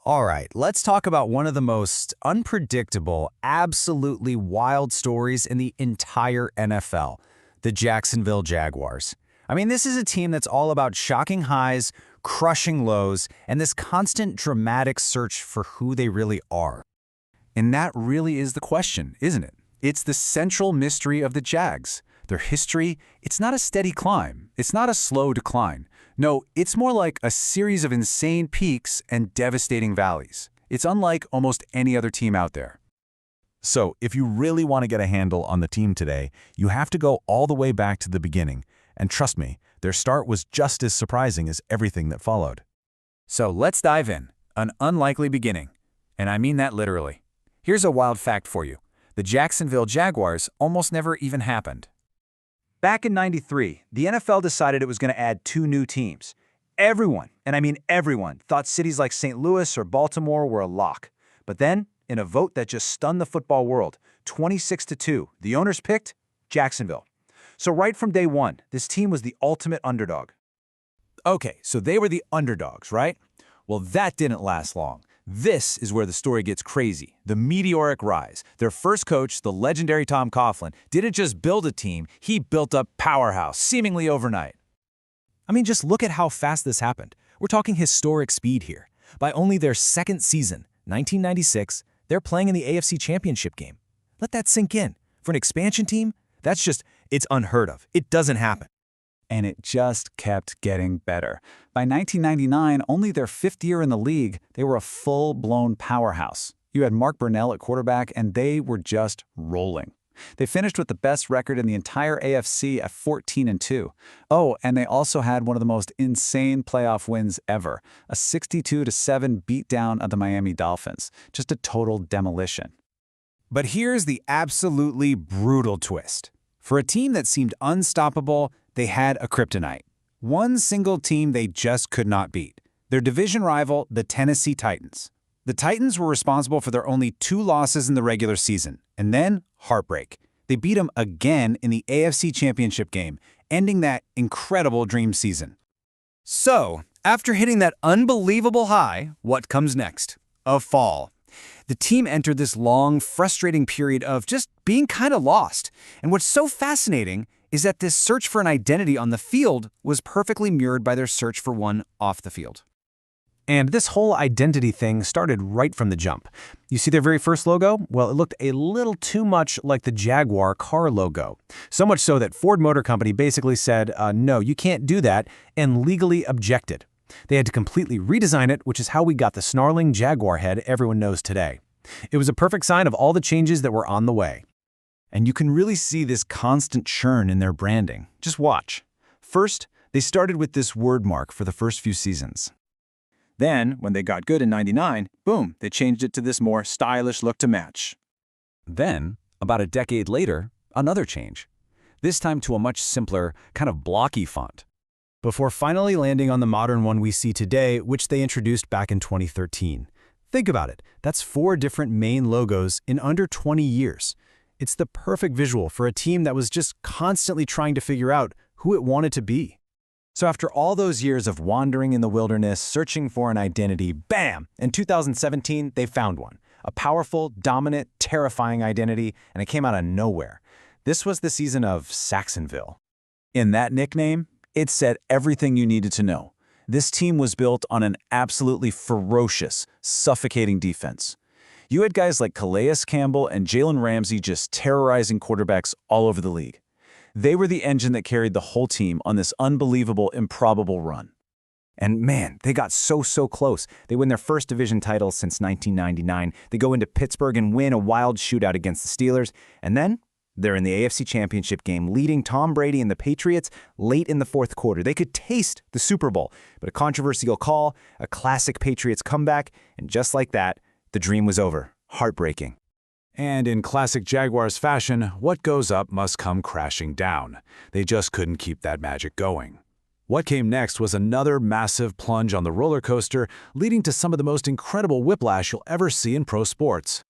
All right, let's talk about one of the most unpredictable, absolutely wild stories in the entire NFL, the Jacksonville Jaguars. I mean, this is a team that's all about shocking highs, crushing lows, and this constant dramatic search for who they really are. And that really is the question, isn't it? It's the central mystery of the Jags. Their history, it's not a steady climb. It's not a slow decline. No, it's more like a series of insane peaks and devastating valleys. It's unlike almost any other team out there. So, if you really want to get a handle on the team today, you have to go all the way back to the beginning. And trust me, their start was just as surprising as everything that followed. So let's dive in. An unlikely beginning. And I mean that literally. Here's a wild fact for you. The Jacksonville Jaguars almost never even happened. Back in '93, the NFL decided it was going to add 2 new teams. Everyone, and I mean everyone, thought cities like St. Louis or Baltimore were a lock. But then, in a vote that just stunned the football world, 26-2, the owners picked Jacksonville. So right from day one, this team was the ultimate underdog. Okay, so they were the underdogs, right? Well, that didn't last long. This is where the story gets crazy, the meteoric rise. Their first coach, the legendary Tom Coughlin, didn't just build a team, he built a powerhouse, seemingly overnight. I mean, just look at how fast this happened. We're talking historic speed here. By only their second season, 1996, they're playing in the AFC Championship game. Let that sink in. For an expansion team, it's unheard of. It doesn't happen. And it just kept getting better. By 1999, only their 5th year in the league, they were a full-blown powerhouse. You had Mark Brunell at quarterback, and they were just rolling. They finished with the best record in the entire AFC at 14-2. Oh, and they also had one of the most insane playoff wins ever, a 62-7 beatdown of the Miami Dolphins. Just a total demolition. But here's the absolutely brutal twist. For a team that seemed unstoppable, they had a kryptonite. One single team they just could not beat. Their division rival, the Tennessee Titans. The Titans were responsible for their only 2 losses in the regular season, and then heartbreak. They beat them again in the AFC Championship game, ending that incredible dream season. So, after hitting that unbelievable high, what comes next? A fall. The team entered this long, frustrating period of just being kind of lost. And what's so fascinating is that this search for an identity on the field was perfectly mirrored by their search for one off the field. And this whole identity thing started right from the jump. You see their very first logo? Well, it looked a little too much like the Jaguar car logo. So much so that Ford Motor Company basically said, no, you can't do that, and legally objected. They had to completely redesign it, which is how we got the snarling Jaguar head everyone knows today. It was a perfect sign of all the changes that were on the way. And you can really see this constant churn in their branding. Just watch. First, they started with this word mark for the first few seasons. Then, when they got good in '99, boom, they changed it to this more stylish look to match. Then, about a decade later, another change. This time to a much simpler, kind of blocky font. Before finally landing on the modern one we see today, which they introduced back in 2013. Think about it. That's 4 different main logos in under 20 years. It's the perfect visual for a team that was just constantly trying to figure out who it wanted to be. So after all those years of wandering in the wilderness, searching for an identity, bam! In 2017, they found one. A powerful, dominant, terrifying identity, and it came out of nowhere. This was the season of Saxonville. In that nickname, it said everything you needed to know. This team was built on an absolutely ferocious, suffocating defense. You had guys like Calais Campbell and Jalen Ramsey just terrorizing quarterbacks all over the league. They were the engine that carried the whole team on this unbelievable, improbable run. And man, they got so close. They win their first division title since 1999. They go into Pittsburgh and win a wild shootout against the Steelers. And then they're in the AFC Championship game, leading Tom Brady and the Patriots late in the 4th quarter. They could taste the Super Bowl, but a controversial call, a classic Patriots comeback, and just like that, the dream was over. Heartbreaking. And in classic Jaguars fashion, what goes up must come crashing down. They just couldn't keep that magic going. What came next was another massive plunge on the roller coaster, leading to some of the most incredible whiplash you'll ever see in pro sports.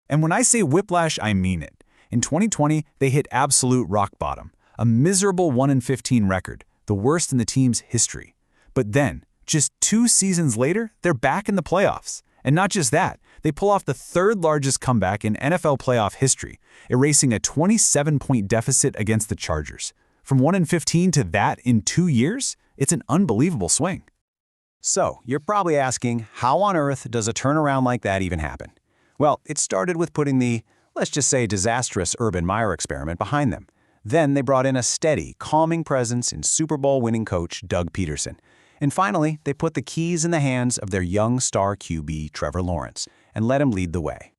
And when I say whiplash, I mean it. In 2020, they hit absolute rock bottom, a miserable 1-15 record, the worst in the team's history. But then, just 2 seasons later, they're back in the playoffs. And not just that, they pull off the third-largest comeback in NFL playoff history, erasing a 27-point deficit against the Chargers. From 1-15 to that in 2 years, it's an unbelievable swing. So, you're probably asking, how on earth does a turnaround like that even happen? Well, it started with putting the, let's just say, disastrous Urban Meyer experiment behind them. Then they brought in a steady, calming presence in Super Bowl-winning coach Doug Peterson. And finally, they put the keys in the hands of their young star QB, Trevor Lawrence, and let him lead the way.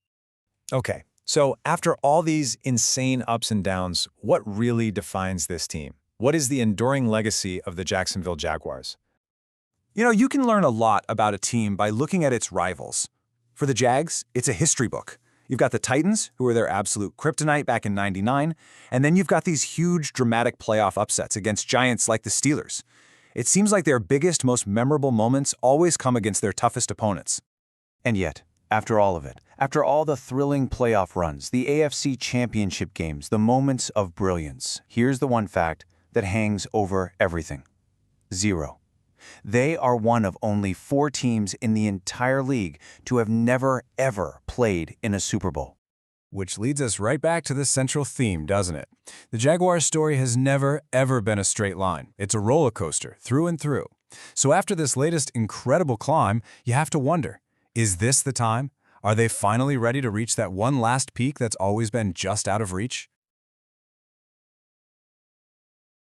Okay, so after all these insane ups and downs, what really defines this team? What is the enduring legacy of the Jacksonville Jaguars? You can learn a lot about a team by looking at its rivals. For the Jags, it's a history book. You've got the Titans, who were their absolute kryptonite back in '99, and then you've got these huge, dramatic playoff upsets against giants like the Steelers. It seems like their biggest, most memorable moments always come against their toughest opponents. And yet, after all of it, after all the thrilling playoff runs, the AFC Championship games, the moments of brilliance, here's the one fact that hangs over everything. 0. They are one of only 4 teams in the entire league to have never, ever played in a Super Bowl. Which leads us right back to the central theme, doesn't it? The Jaguars' story has never, ever been a straight line. It's a roller coaster, through and through. So after this latest incredible climb, you have to wonder, is this the time? Are they finally ready to reach that one last peak that's always been just out of reach?